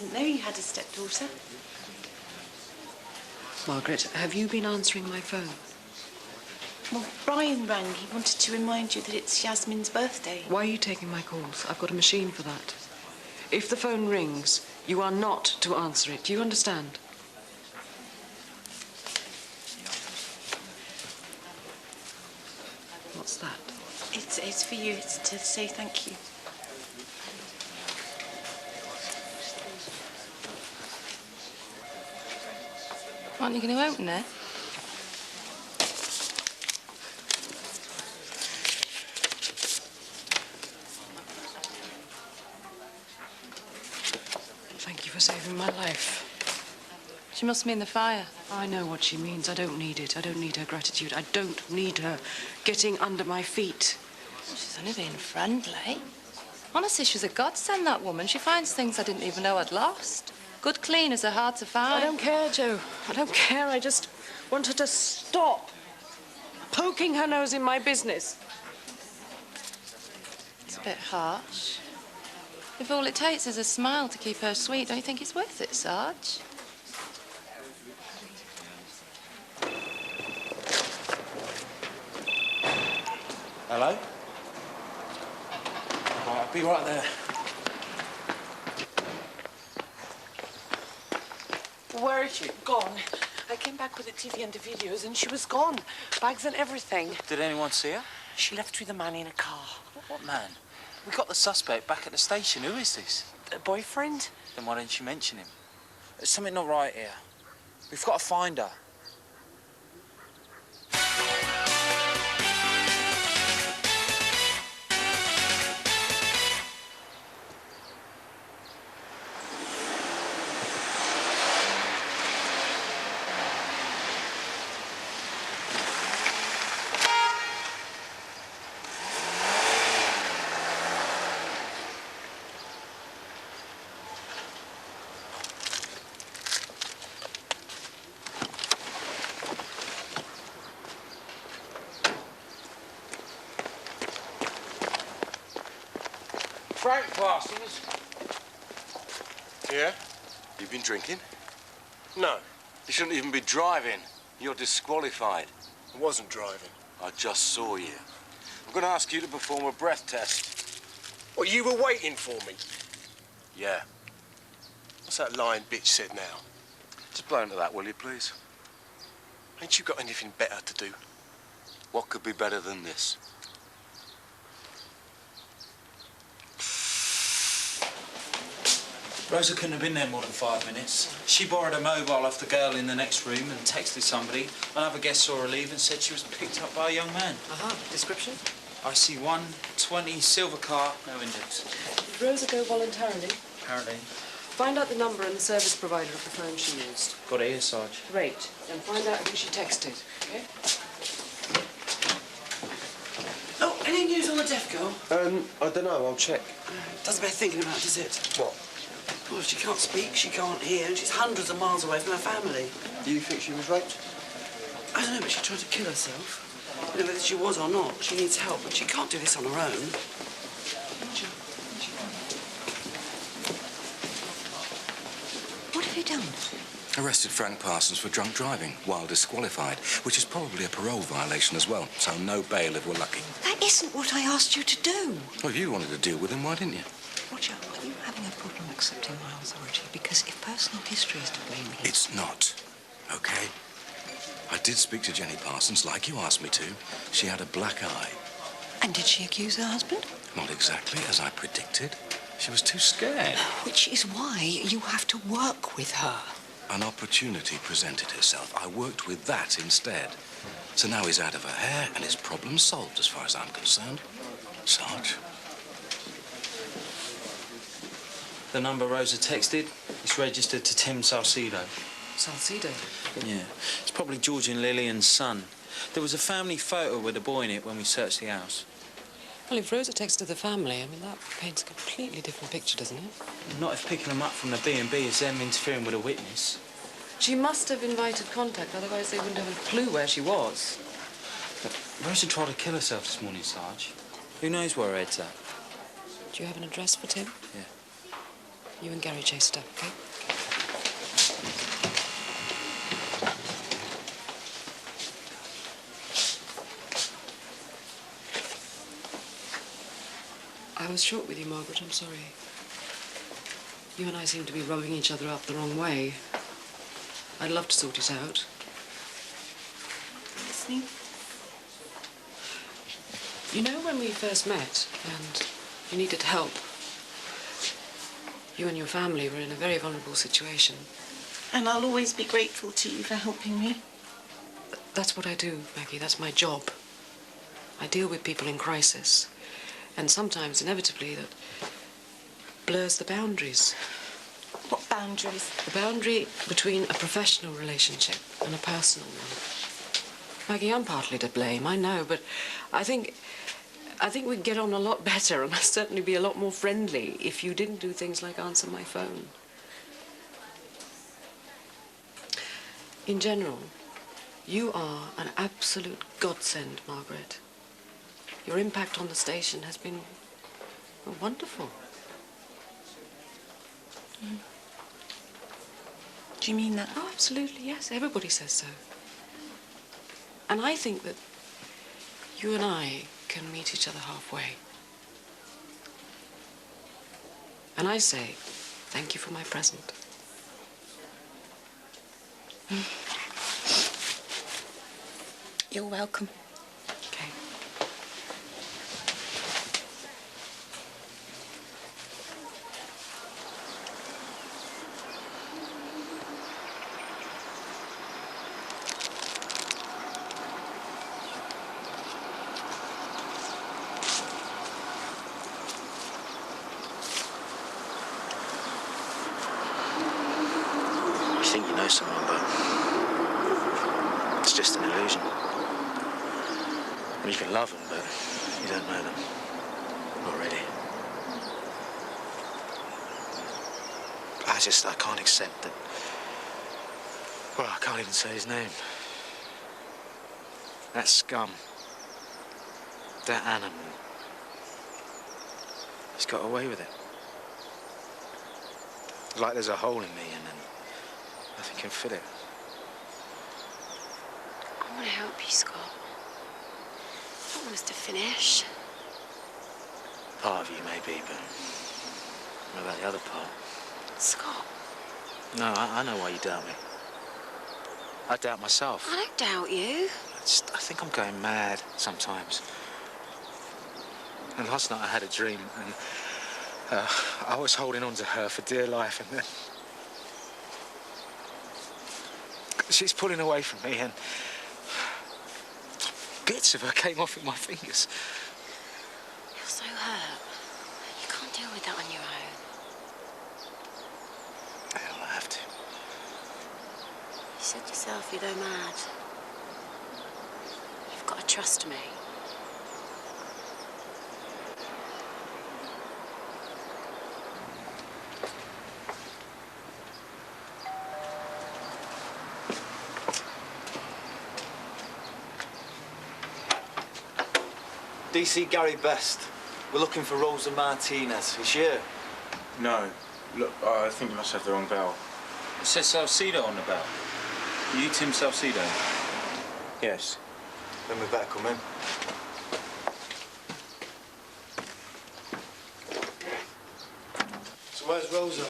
didn't know you had a stepdaughter. Margaret, have you been answering my phone? Well, Brian rang. He wanted to remind you that it's Yasmin's birthday. Why are you taking my calls? I've got a machine for that. If the phone rings, you are not to answer it. Do you understand? What's that? It's for you. It's to say thank you. Aren't you going to open it? Thank you for saving my life. She must mean the fire. I know what she means. I don't need it. I don't need her gratitude. I don't need her getting under my feet. She's only being friendly. Honestly, she's a godsend, that woman. She finds things I didn't even know I'd lost. Good cleaners are hard to find. I don't care, Jo. I don't care. I just want her to stop poking her nose in my business. It's a bit harsh. If all it takes is a smile to keep her sweet, don't you think it's worth it, Sarge? Hello? Right, I'll be right there. Where is she? Gone. I came back with the TV and the videos and she was gone. Bags and everything. Did anyone see her? She left with a man in a car. What man? We got the suspect back at the station. Who is this? A boyfriend? Then why didn't you mention him? There's something not right here. We've got to find her. Frank Parsons. Yeah? You've been drinking? No. You shouldn't even be driving. You're disqualified. I wasn't driving. I just saw you. I'm going to ask you to perform a breath test. What, you were waiting for me? Yeah. What's that lying bitch said now? Just blow into that, will you, please? Ain't you got anything better to do? What could be better than this? Rosa couldn't have been there more than 5 minutes. She borrowed a mobile off the girl in the next room and texted somebody. Another guest saw her leave and said she was picked up by a young man. Description? IC 120 silver car, no index. Did Rosa go voluntarily? Apparently. Find out the number and the service provider of the phone she used. Got it here, Sarge. Great. Then find out who she texted, okay? Oh, any news on the deaf girl? I don't know. I'll check. Doesn't bear thinking about, does it? What? Well, she can't speak, she can't hear, and she's hundreds of miles away from her family. Do you think she was raped? I don't know, but she tried to kill herself. You know, whether she was or not, she needs help, but she can't do this on her own. What have you done? Arrested Frank Parsons for drunk driving while disqualified, which is probably a parole violation as well, so no bail if we're lucky. That isn't what I asked you to do. Well, if you wanted to deal with him, why didn't you? Roger, are you having a problem accepting my authority? Because if personal history is to blame here... It's not, okay? I did speak to Jenny Parsons, like you asked me to. She had a black eye. And did she accuse her husband? Not exactly as I predicted. She was too scared. Which is why you have to work with her. An opportunity presented itself. I worked with that instead. So now he's out of her hair and his problem's solved as far as I'm concerned. Sarge? The number Rosa texted is registered to Tim Salcedo. Salcedo? Yeah. It's probably George and Lillian's son. There was a family photo with a boy in it when we searched the house. Well, if Rosa texted the family, I mean, that paints a completely different picture, doesn't it? Not if picking them up from the B&B is them interfering with a witness. She must have invited contact, otherwise they wouldn't have a clue where she was. But Rosa tried to kill herself this morning, Sarge. Who knows where her head's at? Do you have an address for Tim? Yeah. You and Gary chase it up, okay? I was short with you, Margaret. I'm sorry. You and I seem to be rubbing each other up the wrong way. I'd love to sort it out. Listening? You know, when we first met and you needed help, you and your family were in a very vulnerable situation. And I'll always be grateful to you for helping me. That's what I do, Maggie. That's my job. I deal with people in crisis. And sometimes, inevitably, that blurs the boundaries. What boundaries? The boundary between a professional relationship and a personal one. Maggie, I'm partly to blame, I know, but I think we'd get on a lot better, and I'd certainly be a lot more friendly if you didn't do things like answer my phone. In general, you are an absolute godsend, Margaret. Your impact on the station has been wonderful. Do you mean that? Oh, absolutely, yes. Everybody says so. And I think that you and I can meet each other halfway. And I say, thank you for my present. You're welcome. Okay. You think you know someone, but it's just an illusion. You can love them, but you don't know them. Not really. I can't accept that. Well, I can't even say his name. That scum. That animal. He's got away with it. Like there's a hole in me and then nothing can fill it. I want to help you, Scott. I don't want us to finish. Part of you, maybe, but what about the other part? Scott. No, I know why you doubt me. I doubt myself. I don't doubt you. I think I'm going mad sometimes. And last night I had a dream, and I was holding on to her for dear life, and then she's pulling away from me, and bits of her came off with my fingers. You're so hurt. You can't deal with that on your own. Hell, I have to. You said yourself you'd go mad. You've got to trust me. DC Gary Best. We're looking for Rosa Martinez. Is she here? No. Look, I think you must have the wrong bell. It says Salcedo on the bell. Are you Tim Salcedo? Yes. Then we better come in. So where's Rosa?